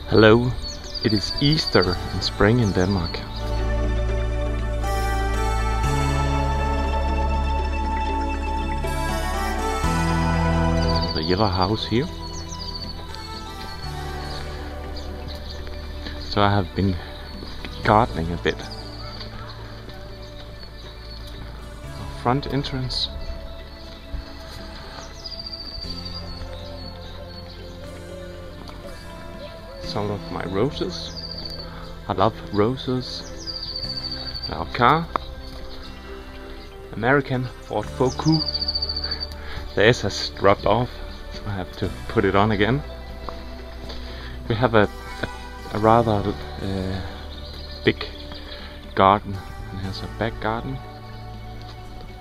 Hello, it is Easter in spring in Denmark. The yellow house here. So I have been gardening a bit. Front entrance. Some of my roses. I love roses. Our car. American Ford Focus. The S has dropped off, so I have to put it on again. We have a rather big garden. It has a back garden.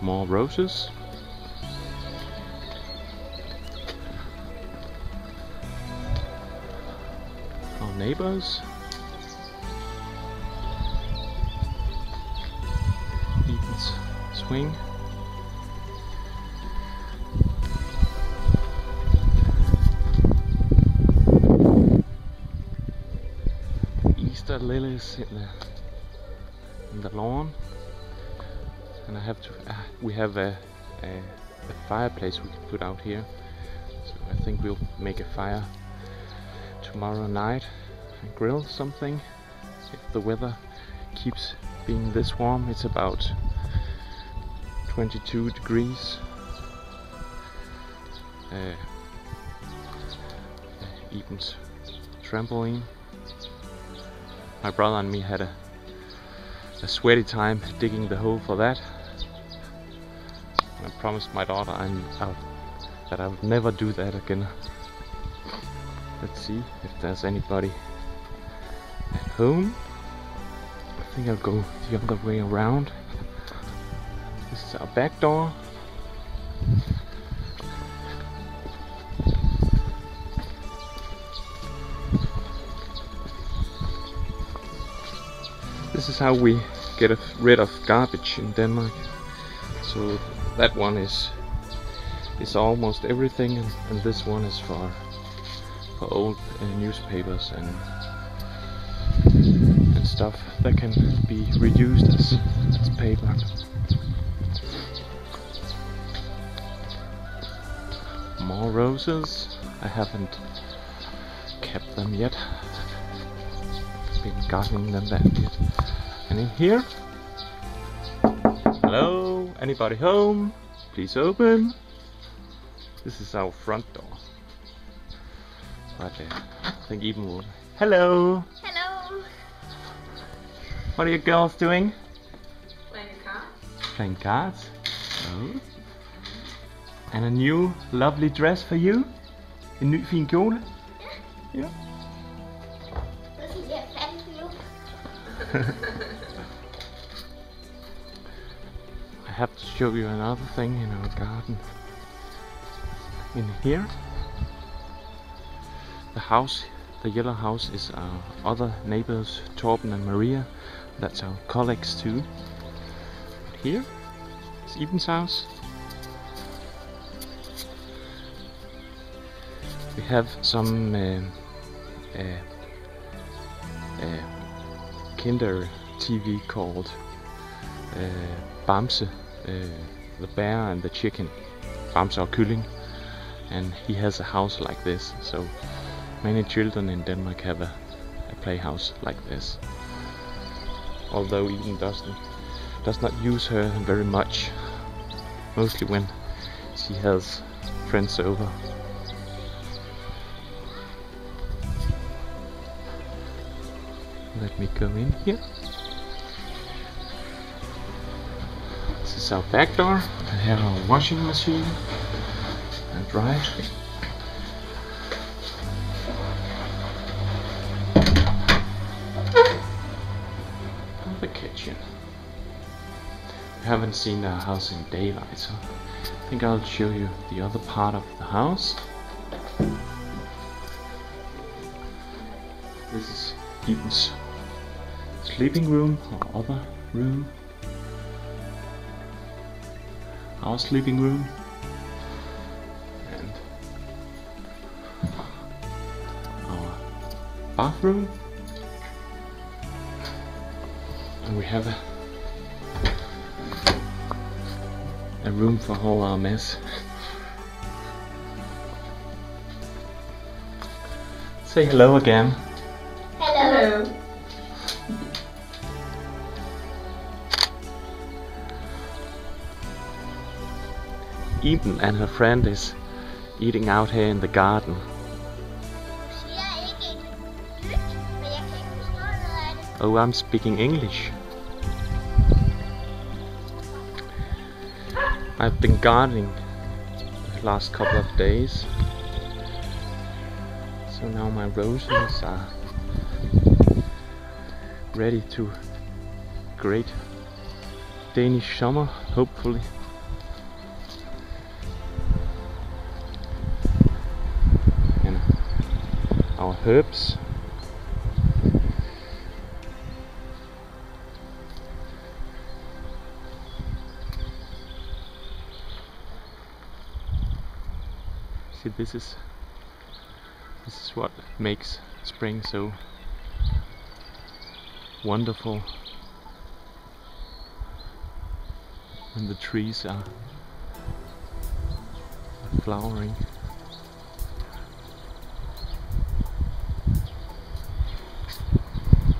More roses. Our neighbors. Eden's swing. Easter lilies in the lawn. And I have to. We have a fireplace we can put out here, so I think we'll make a fire tomorrow night and grill something. If the weather keeps being this warm, it's about 22 degrees. Eden's trampoline. My brother and me had a sweaty time digging the hole for that. I promised my daughter that I would never do that again. Let's see if there's anybody at home. I think I'll go the other way around. This is our back door. This is how we get rid of garbage in Denmark. So that one is almost everything, and this one is for old newspapers and stuff that can be reused as paper. More roses. I haven't kept them yet. Been gardening them that yet. And in here, hello, anybody home? Please open. This is our front door. But I think even will. Hello. Hello. What are you girls doing? Playing cards. Playing cards. Oh. And a new lovely dress for you. En ny fin kjole. Yeah. I have to show you another thing in our garden. In here, the house, the yellow house, is our other neighbors, Torben and Maria. That's our colleagues too. But here is Eden's house. We have some Kinder TV called Bamse, the bear and the chicken. Bamse or kylling, and he has a house like this. So many children in Denmark have a playhouse like this. Although Eden does not use her very much, mostly when she has friends over. Let me go in here. This is our back door. We have our washing machine and dryer. And the kitchen. We haven't seen our house in daylight, so I think I'll show you the other part of the house. This is Eden's sleeping room or other room. Our sleeping room. And our bathroom, and we have a room for all our mess. Say hello again. Hello. Eden and her friend is eating out here in the garden. Oh, I'm speaking English. I've been gardening the last couple of days. So now my roses are ready to great Danish summer, hopefully. And our herbs. See, this is what makes spring so wonderful, when the trees are flowering.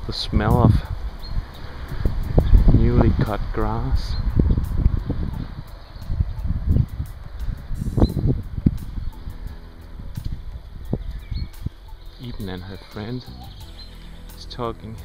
The smell of newly cut grass. Eden and her friend is talking.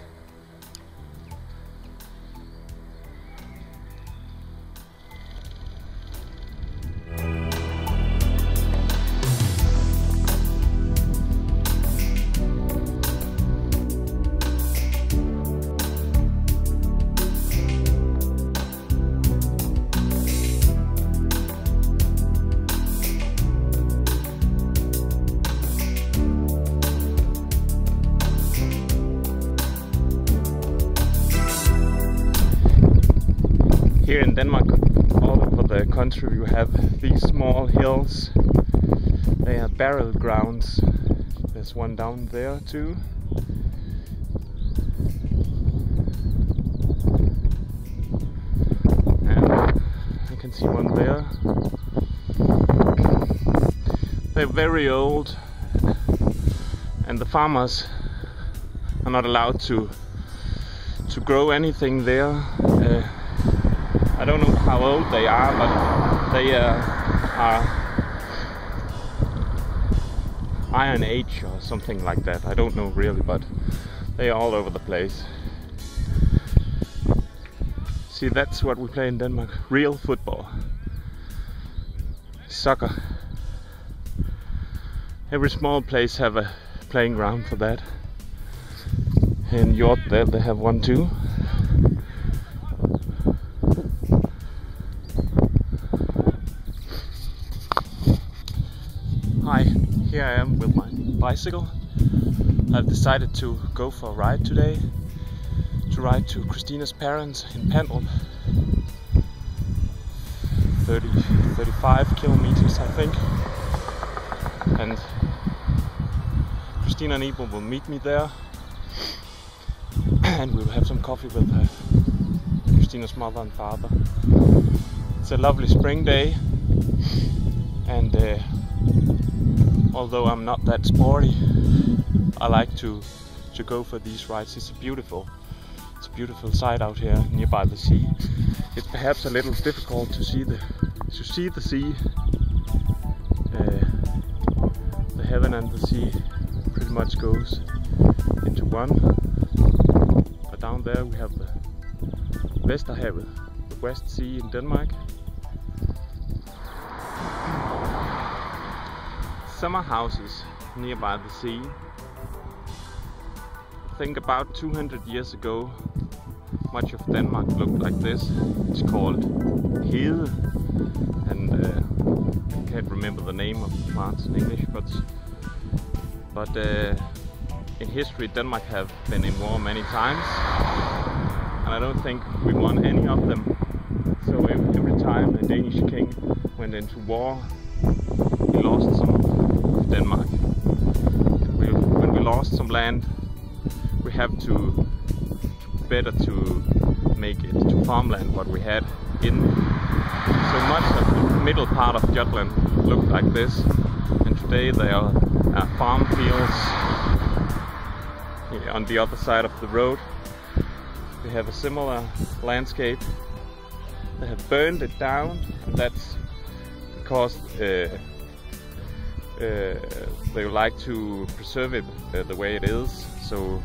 Here in Denmark, all over the country, you have these small hills. They are burial grounds. There's one down there too. And I can see one there. They're very old, and the farmers are not allowed to grow anything there. I don't know how old they are, but they are Iron Age or something like that. I don't know really, but they are all over the place. See, that's what we play in Denmark. Real football. Soccer. Every small place have a playing ground for that. In Hjort there they have one too. Hi, here I am with my bicycle. I've decided to go for a ride today, to ride to Christina's parents in Pedersen. 35 kilometers I think. And Christina and Ibo will meet me there, and we'll have some coffee with Christina's mother and father. It's a lovely spring day, and although I'm not that sporty, I like to go for these rides. It's a beautiful sight out here nearby the sea. It's perhaps a little difficult to see the sea. The heaven and the sea pretty much goes into one. But down there we have the Vesterhavet, the West Sea in Denmark. Summer houses nearby the sea. I think about 200 years ago, much of Denmark looked like this. It's called hede, and I can't remember the name of the plants in English, but in history Denmark have been in war many times, and I don't think we won any of them. So every time a Danish king went into war, we lost some of Denmark. When we lost some land, have to better to make it to farmland what we had in. So much of the middle part of Jutland looked like this, and today they are farm fields. Here on the other side of the road we have a similar landscape. They have burned it down, and that's because they like to preserve it the way it is, so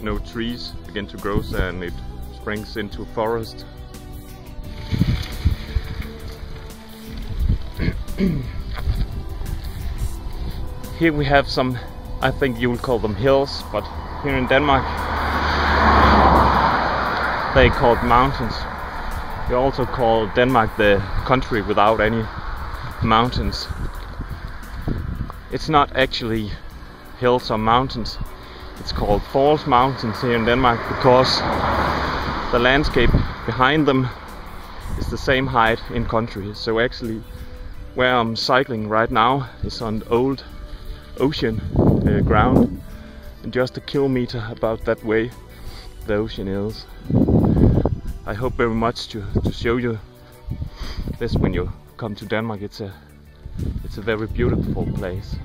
no trees begin to grow there and it springs into forest. Here we have some, I think you will call them hills, but here in Denmark they called mountains. We also call Denmark the country without any mountains. It's not actually hills or mountains, it's called false mountains here in Denmark because the landscape behind them is the same height in country. So actually where I'm cycling right now is on old ocean ground, and just a kilometer about that way the ocean is. I hope very much to show you this when you come to Denmark. It's a very beautiful place.